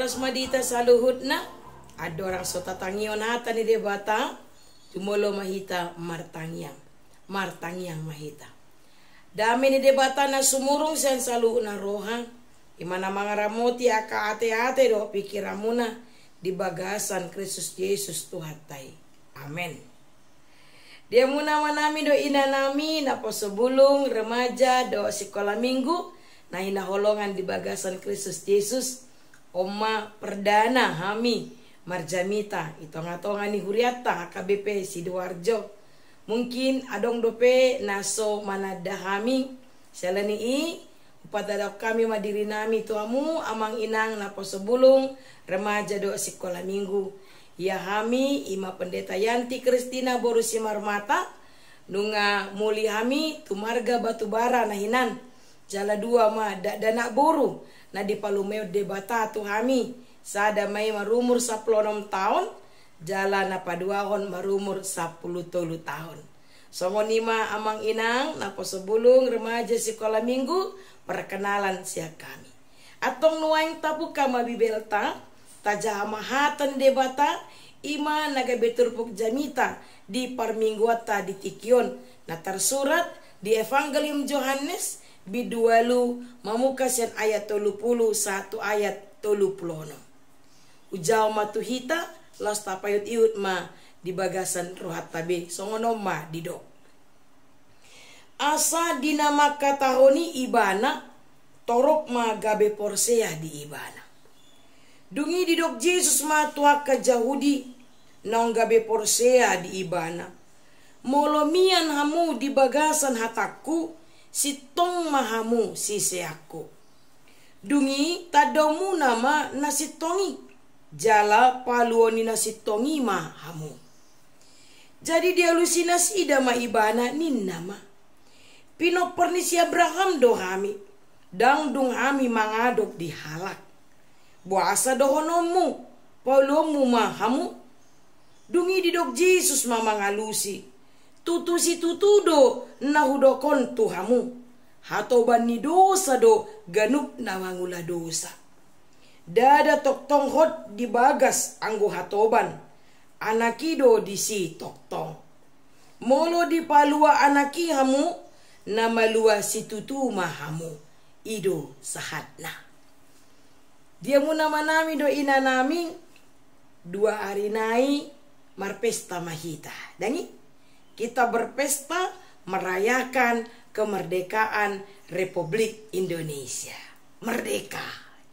oras madita saluhutna ada orang sota tangion hata ni debata tumolo mahita martangiang mahita dami ni debata na sumurung sen salu na roha imana mga ramoti aka ate-ate do pikiramuna di bagasan Kristus Yesus Tuhatay. Amen. Dia muna manami do inanami na po sebulung remaja do sekolah minggu na hinaholongan di bagasan Kristus Yesus Oma Perdana Hami Marjamita itonga-tonga ni Huriata HKBP Sidoarjo. Mungkin adong dope naso manadahami selani i upadadap kami madiri nami tuamu amang inang na po sebulung remaja do sekolah minggu. Ya hami ima pendeta Yanti Kristina Borusi Marmata nunga muli hami tumarga batubara nahinan jala dua ma dana boru na di palumeo debata tu hami sada mai marumur 16 tahun jala na paduahon marumur 10 tahun. Songonima amang inang na posebulung remaja sekolah minggu perkenalan sia kami. Atong nuaing tapuka mabibelta tajamahatan debata ima naga beturpuk jamita di parmingguata di tikion na tersurat di Evangelium Yohanes bidualu mamukasian ayat 30 satu ayat 30. Ujaw matuhita los tapayut iut ma di bagasan rohat tabe songono ma didok. Asa dinama katahoni ibana torok ma gabe porsea di ibana. Dungi didok Jesus ma tuak ka Jahudi nong gabe porsea di ibana. Molomian hamu di bagasan hataku sitong mahamu siseaku. Dungi tadomu nama nasitongi jala paluoni nasitongi mahamu. Jadi dia halusinasi dama ibana nin nama. Pino pernisi Abraham dohami dang dung hami mangadok di halak. Buasa dohonomu paulumu mahamu. Dungi didok Jesus mamangalusi tutusi tutudo nahudokon tuhamu hatoban ni dosa do ganup na mangula dosa dada toktong hot di bagas anggo hatoban anakido di si toktong molo di palua anaki hamu na malua si tutu mahamu ido sahatna. Dia muna manami do inanami 2 hari nai marpesta mahita dangi kita berpesta merayakan kemerdekaan Republik Indonesia. Merdeka,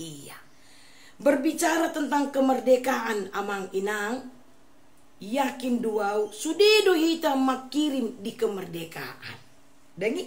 iya. Berbicara tentang kemerdekaan amang inang, yakin duau sudido hita makirim di kemerdekaan. Dangi,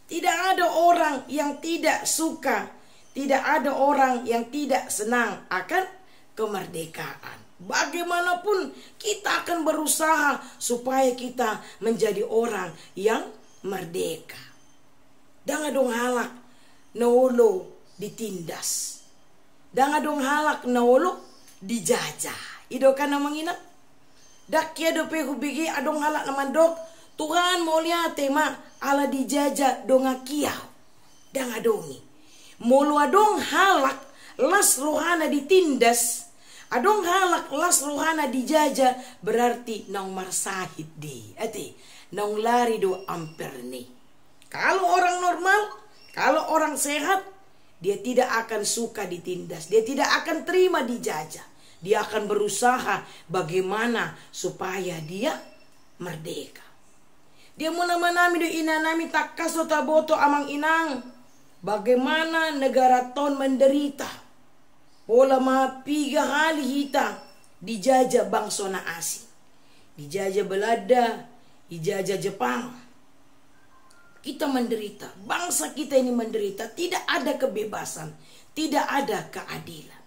tidak ada orang yang tidak suka, tidak ada orang yang tidak senang akan kemerdekaan. Bagaimanapun kita akan berusaha supaya kita menjadi orang yang merdeka. Danga dong halak naolo ditindas. Danga dong halak naolo dijajah. Ido kan namang ina. Dakya do pe hubigi adong halak naman dok. Tuhan mau lihat tema ala dijajah donga kiau. Danga dongi. Mulu adong halak las rohana ditindas. Adong halak las rohana dijajah berarti nong marsahid di. Ati nong lari do amperni. Kalau orang normal, kalau orang sehat, dia tidak akan suka ditindas. Dia tidak akan terima dijajah. Dia akan berusaha bagaimana supaya dia merdeka. Dia mana-manami do inanami takaso taboto amang inang. Bagaimana negara ton menderita. Pola mapiga hali hita dijajah bangsona asing. Dijajah Belanda, dijajah Jepang. Kita menderita, bangsa kita ini menderita, tidak ada kebebasan, tidak ada keadilan.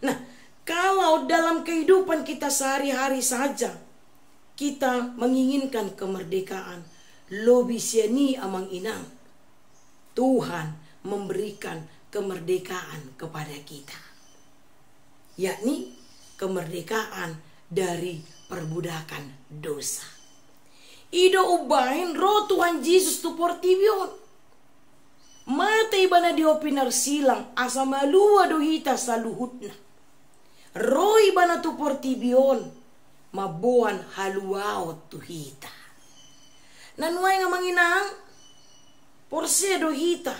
Nah, kalau dalam kehidupan kita sehari-hari saja kita menginginkan kemerdekaan, lobisiani amang inang, Tuhan memberikan kemerdekaan kepada kita. Yakni kemerdekaan dari perbudakan dosa. Ido ubahin roh Tuhan Yesus tu portibion. Mata ibana diopinar silang asa malua dohita saluhutna. Roy bana tu portibion mabuan haluao tu hita. Nanuay nga manginang porse do hita.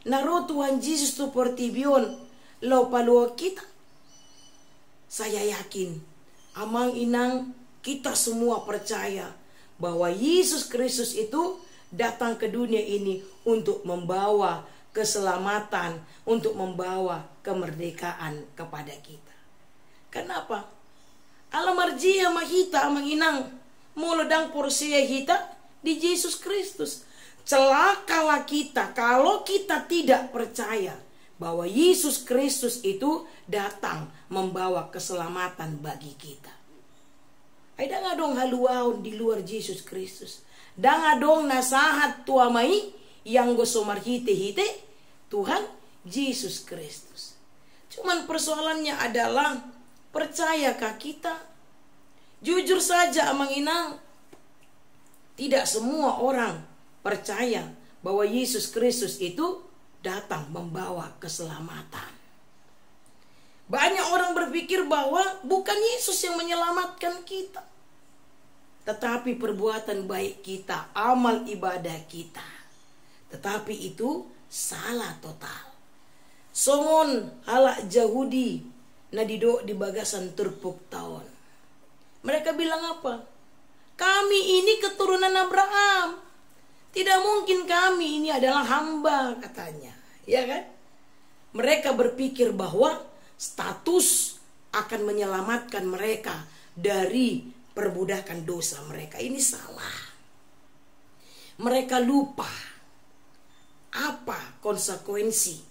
Naro Tuhan Yesus tu portibion lau paluwa kita. Saya yakin amang inang kita semua percaya bahwa Yesus Kristus itu datang ke dunia ini untuk membawa keselamatan, untuk membawa kemerdekaan kepada kita. Kenapa? Alamarjia mahita amang inang mulodang porsia hita di Yesus Kristus. Celakalah kita kalau kita tidak percaya bahwa Yesus Kristus itu datang membawa keselamatan bagi kita. Ay nga dong haluaon di luar Yesus Kristus. Danga dong nasahat tuamai yang gosomarhite-hite Tuhan Yesus Kristus. Cuman persoalannya adalah percayakah kita? Jujur saja amang inang, tidak semua orang percaya bahwa Yesus Kristus itu datang membawa keselamatan. Banyak orang berpikir bahwa bukan Yesus yang menyelamatkan kita, tetapi perbuatan baik kita, amal ibadah kita. Tetapi itu salah total. Songon halak Yahudi na dido di bagasan turpuk tahun. Mereka bilang apa? Kami ini keturunan Abraham. Tidak mungkin kami ini adalah hamba, katanya. Ya kan? Mereka berpikir bahwa status akan menyelamatkan mereka dari perbudakan dosa mereka. Ini salah. Mereka lupa apa konsekuensi,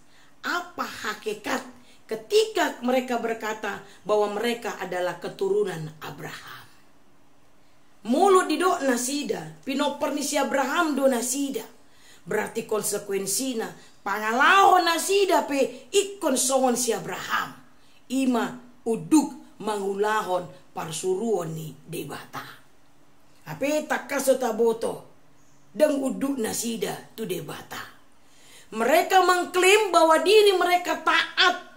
apa hakikat ketika mereka berkata bahwa mereka adalah keturunan Abraham. Mulut di do nasida, pinoperni si Abraham do nasida. Berarti konsekuensinya pangalahon nasida pe ikon songon si Abraham. Ima uduk mangulahon parsuruon ni debata. Ape takaso taboto deng uduk nasida tu debata. Mereka mengklaim bahwa diri mereka taat,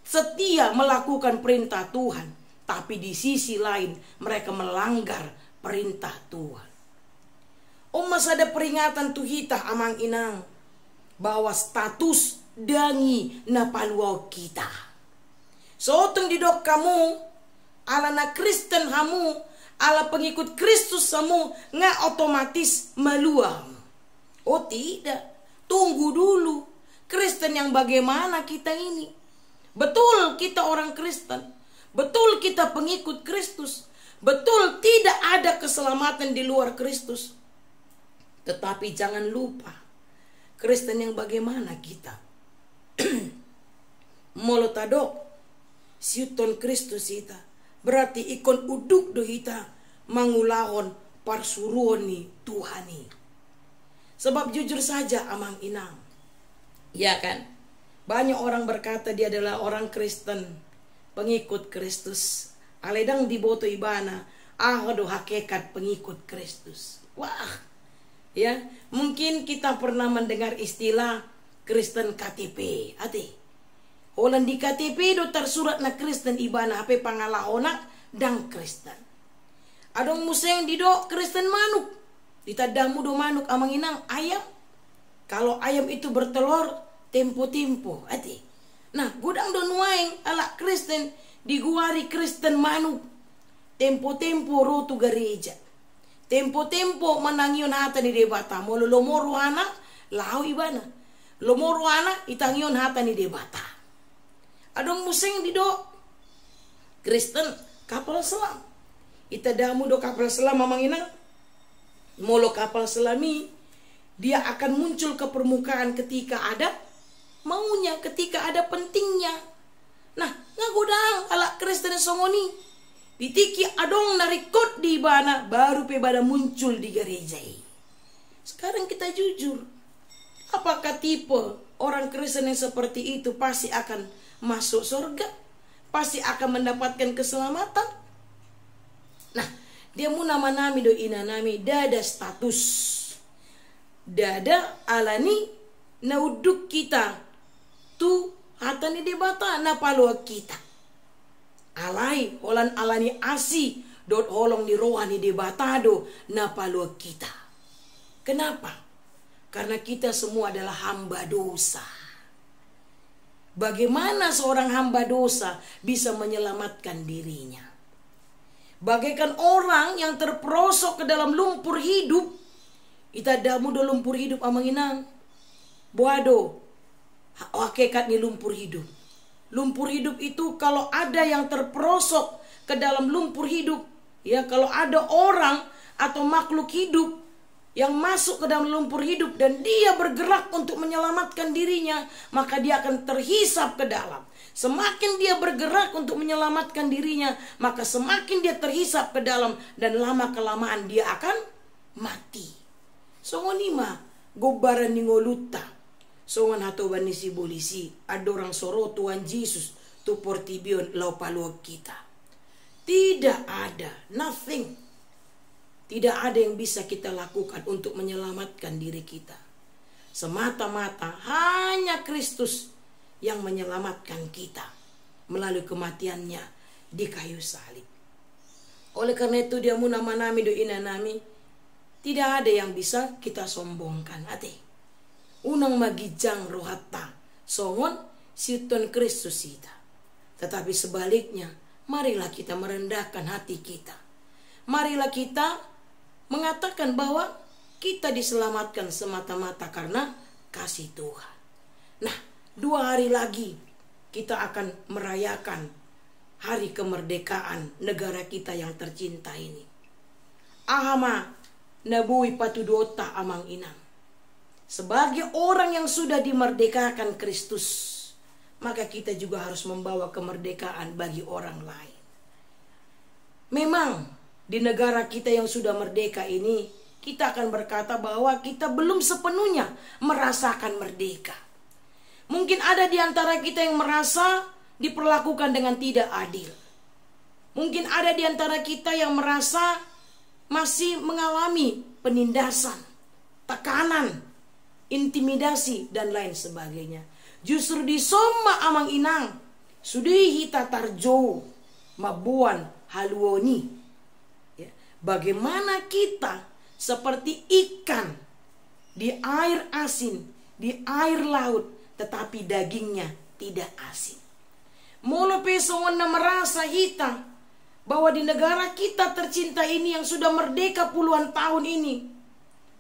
setia melakukan perintah Tuhan, tapi di sisi lain mereka melanggar perintah Tuhan. Mas ada peringatan tuhita amang inang bahwa status dangi na paluaw kita. So tong didok kamu ala na Kristen hamu, ala pengikut Kristus hamu nga otomatis maluang. Oh tidak, tunggu dulu. Kristen yang bagaimana kita ini? Betul kita orang Kristen, betul kita pengikut Kristus, betul tidak ada keselamatan di luar Kristus. Tetapi jangan lupa, Kristen yang bagaimana kita? Molotadok siuton Kristus kita. Berarti ikon uduk do kita mangulahon parsuruoni Tuhani. Sebab jujur saja amang inang, ya kan? Banyak orang berkata dia adalah orang Kristen, pengikut Kristus. Aledang diboto ibana, do hakikat pengikut Kristus. Wah, ya, mungkin kita pernah mendengar istilah Kristen KTP. Ate, holan di KTP do tersurat na Kristen ibana hape pangalahona dang Kristen. Adong museng di do Kristen manuk. Ditadamu do manuk amang inang ayam. Kalau ayam itu bertelur tempo-tempo, ate. Nah, gudang do nuaing ala Kristen diguari Kristen manuk. Tempo-tempo rotu gereja. Tempo-tempo manangion hata ni debata. Molo lomoro hana lau ibana. Lomoro hana itangion hata ni debata. Adong museng di do Kristen kapal selam. Itadamu do kapal selam mamang inang. Molo kapal selami dia akan muncul ke permukaan ketika ada maunya, ketika ada pentingnya. Nah, ngagodang ala Kristen songoni ditiki adong narikot di bana baru pe bada muncul di gereja. Sekarang kita jujur, apakah tipe orang Kristen yang seperti itu pasti akan masuk surga? Pasti akan mendapatkan keselamatan? Nah, dia mu nama nami do ina nami dada status. Dada alani nauduk kita tu hatani debata na paluak kita. Alai holan alani asi dot holong ni rohani debatado na palua kita. Kenapa? Karena kita semua adalah hamba dosa. Bagaimana seorang hamba dosa bisa menyelamatkan dirinya? Bagaikan orang yang terperosok ke dalam lumpur hidup. Ita damu do lumpur hidup amang inang. Boado. Hakikat ni lumpur hidup. Lumpur hidup itu kalau ada yang terperosok ke dalam lumpur hidup, ya, kalau ada orang atau makhluk hidup yang masuk ke dalam lumpur hidup dan dia bergerak untuk menyelamatkan dirinya, maka dia akan terhisap ke dalam. Semakin dia bergerak untuk menyelamatkan dirinya, maka semakin dia terhisap ke dalam dan lama-kelamaan dia akan mati. Songonima gobaran ningoluta. Songan hato banisi bolisi adorang soro Tuhan Yesus tu portibion lau paluak kita. Tidak ada, nothing. Tidak ada yang bisa kita lakukan untuk menyelamatkan diri kita. Semata-mata hanya Kristus yang menyelamatkan kita melalui kematiannya di kayu salib. Oleh karena itu dia mu nama nami do ina nami, tidak ada yang bisa kita sombongkan ate. Unang magijang rohata songon siton Kristus ita. Tetapi sebaliknya, marilah kita merendahkan hati kita. Marilah kita mengatakan bahwa kita diselamatkan semata-mata karena kasih Tuhan. Nah, 2 hari lagi kita akan merayakan hari kemerdekaan negara kita yang tercinta ini. Ahama nabui patudota amang inang. Sebagai orang yang sudah dimerdekakan Kristus, maka kita juga harus membawa kemerdekaan bagi orang lain. Memang di negara kita yang sudah merdeka ini, kita akan berkata bahwa kita belum sepenuhnya merasakan merdeka. Mungkin ada di antara kita yang merasa diperlakukan dengan tidak adil. Mungkin ada di antara kita yang merasa masih mengalami penindasan, tekanan, intimidasi dan lain sebagainya. Justru di soma amang inang sudih hita tarjo mabuan haluoni, ya, bagaimana kita seperti ikan di air asin, di air laut, tetapi dagingnya tidak asin. Molo pesongan na merasa hita bahwa di negara kita tercinta ini yang sudah merdeka puluhan tahun ini,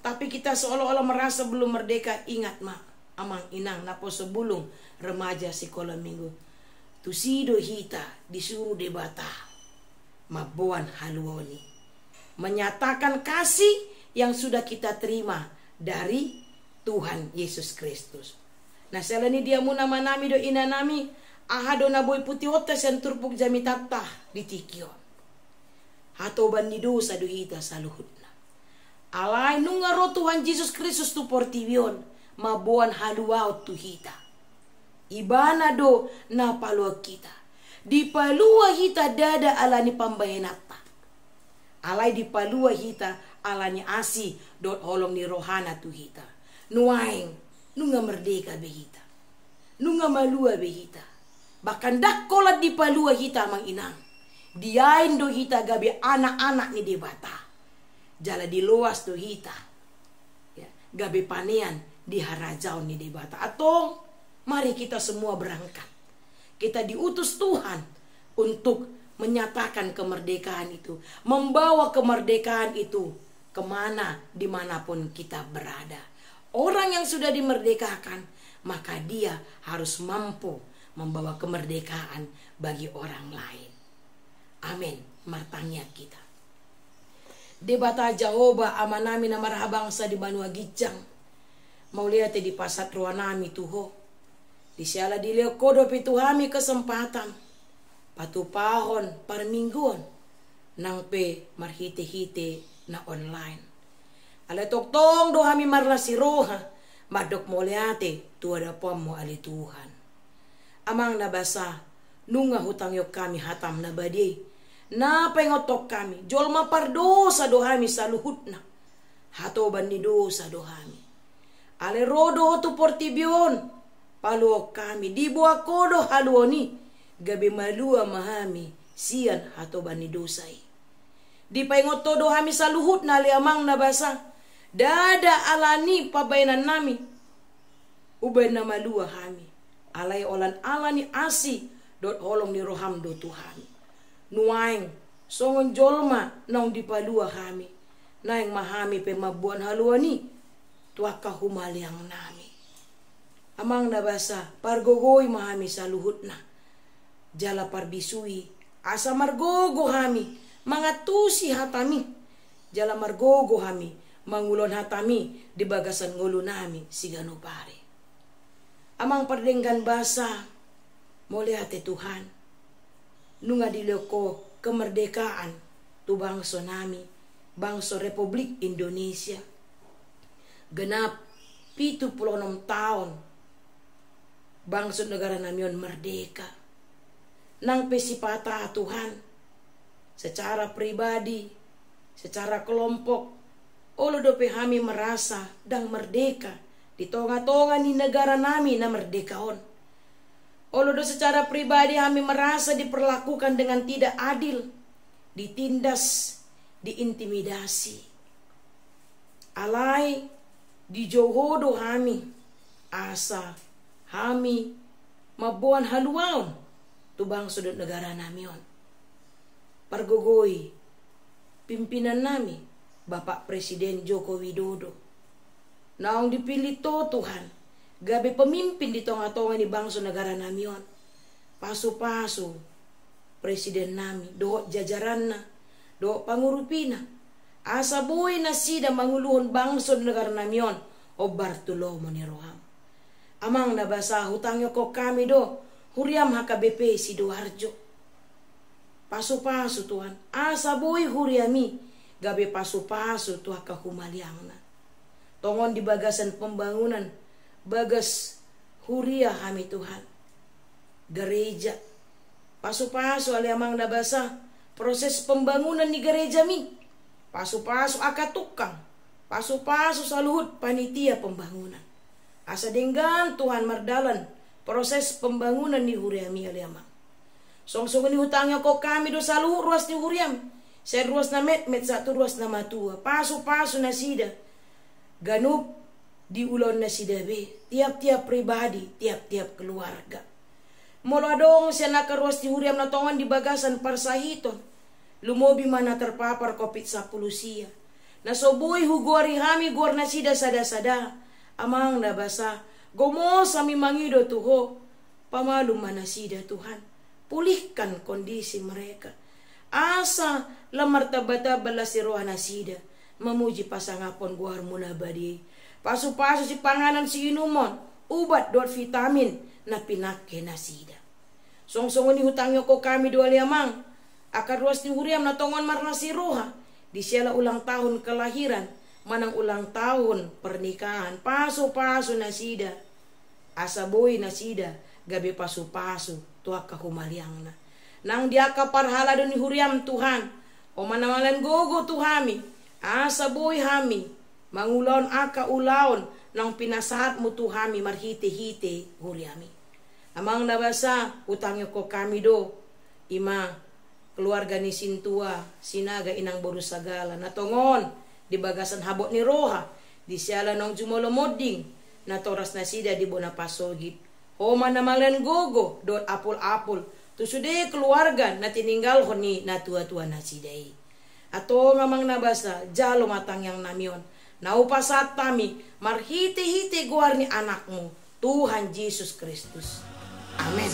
tapi kita seolah-olah merasa belum merdeka. Ingat amang inang napo sebelum remaja sekolah minggu. Tusido hita disuruh debata mabuan haluoni. Menyatakan kasih yang sudah kita terima dari Tuhan Yesus Kristus. Nah selani dia mu nama nami do ina nami ahado na boy putih otas yang turpuk jami tatah di tikion. Hato bandido sa do hita saluhut. Alai nungaro Tuhan Yesus Kristus tu portivion mabuan haluau tu hita. Ibana do na palua kita. Di palua hita dada alani pambayanata. Alai di palua hita alani asi dot holong ni rohana tu hita. Nuaing nunga merdeka behita. Nunga malua behita. Bahkan dakolat di palua hita mang inang. Diain do hita gabe anak-anak ni debata. Jala di luas do hita, ya, gabe panean di harajau ni debata. Atau mari kita semua berangkat. Kita diutus Tuhan untuk menyatakan kemerdekaan itu, membawa kemerdekaan itu kemana dimanapun kita berada. Orang yang sudah dimerdekakan, maka dia harus mampu membawa kemerdekaan bagi orang lain. Amin. Martanya kita. Debata Jahoba amanami na marhabangsa di Banua Gijang. Mauliate di pasat ruanami tuho. Di siala di leo kodo pituhami kesempatan. Patupahon parmingguan. Nang pe marhite-hite na online. Ale toktong dohami marlasi roha. Madok mauliate tuada pomo ali Tuhan. Amang nabasa nunga hutang yok kami hatam na badai. Na pengotok kami jolma pardosa dohami saluhutna hato bandi dosa dohami ale rodo tu portibion paluok kami di buah kodo haluoni gabe malua mahami sian hato bani dosai. Di paingot todo hami saluhut na liamang na basa. Dada alani pabainan nami. Ubay na malua hami. Alay olan alani asi dot holong ni roham do Tuhami. Nuaing songon jolma naung dipalua hami. Naing mahami pe mabuan haluani. Tuaka humaliang nami. Amang nabasa pargogoy mahami saluhut na. Jala parbisui asa margogo hami. Mga tusi hatami. Jala margogo hami. Mangulon hatami di bagasan ngulo nami sigano pare. Amang pardenggan basa muli hati Tuhan. Nunga diloko kemerdekaan tu bangsa nami. Bangsa Republik Indonesia. Genap 76 tahun. Bangsa negara namion merdeka. Nang pesipata Tuhan. Secara pribadi. Secara kelompok. Olo dope kami merasa dang merdeka di tonga-tonga ni negara nami na merdekaon. Olo do secara pribadi kami merasa diperlakukan dengan tidak adil, ditindas, diintimidasi. Alai dijohodo kami asa kami mabuan haluaon tubang sudut negara namion. Pargogoy pimpinan nami Bapak Presiden Joko Widodo. Naong dipilih to Tuhan. Gabi pemimpin di tonga-tonga ni bangsa negara namion. Pasu-pasu. Presiden nami. Doa jajaran na. Doa pangurupina. Asa buhay na sida manguluhon bangsa negara namion. O Bartolomeo ni Roham. Amang nabasa hutangyo ko kami do. Huriam HKBP Sidoarjo. Pasu-pasu Tuhan. Asa buhay huriami. Gabi pasu-pasu tuha kahumaliang na. Tongon di bagasan pembangunan. Bagas huria kami Tuhan. Gereja. Pasu-pasu aliamang nabasa. Proses pembangunan di gereja mi. Pasu-pasu akatukang. Pasu-pasu saluhut panitia pembangunan. Asa denggan Tuhan mardalan. Proses pembangunan di huria mi aliamang. Song-song ni hutangnya kok kami do saluhut ruas di huriam. Saya ruas na met satu ruas na matua. Pasu-pasu na sida. Ganup di ulon na sida be. Tiap-tiap pribadi, tiap-tiap keluarga. Mula dong siya nakaruas di huriam na tongan di bagasan parsahiton. Lumobi mana terpapar COVID-19 siya. Nasoboy hugori hami gor na sida sada-sada. Amang nabasa. Gomo sami mangido tuho. Pamalum mana sida Tuhan. Pulihkan kondisi mereka. Asa lamar tabata bala si rohana sida. Memuji pasangapon guar munabadi. Pasu-pasu si panganan si inumon. Ubat dot vitamin na pinake na sida. Song-songon ni hutangyo ko kami dua liamang. Akar ruas ni huriam na tongon marna si roha. Di siala ulang tahun kelahiran. Manang ulang tahun pernikahan. Pasu-pasu na sida. Asa boy na sida. Gabi pasu-pasu. Tuha kahumaliang na. Nang dia kaparhala doni huriam Tuhan. O manamalan gogo Tuhami. Asa boy hami. Mangulaon aka ulaon. Nang pinasahat mo Tuhami marhite-hite huriami. Amang nabasa utangyo ko kami do. Ima keluarga ni Sintua. Sinaga inang borusagala. Natongon di bagasan habot ni Roha. Di siala nong jumolomoding. Natoras na sida di bonapasogit. O manamalan gogo. Dot apul-apul. Tusude keluarga na tininggal ko ni natua-tua na siday. Ato ngamang nabasa, jalo matang yang namion. Naupasat tami, marhite-hite guar ni anakmu, Tuhan Yesus Kristus. Amen.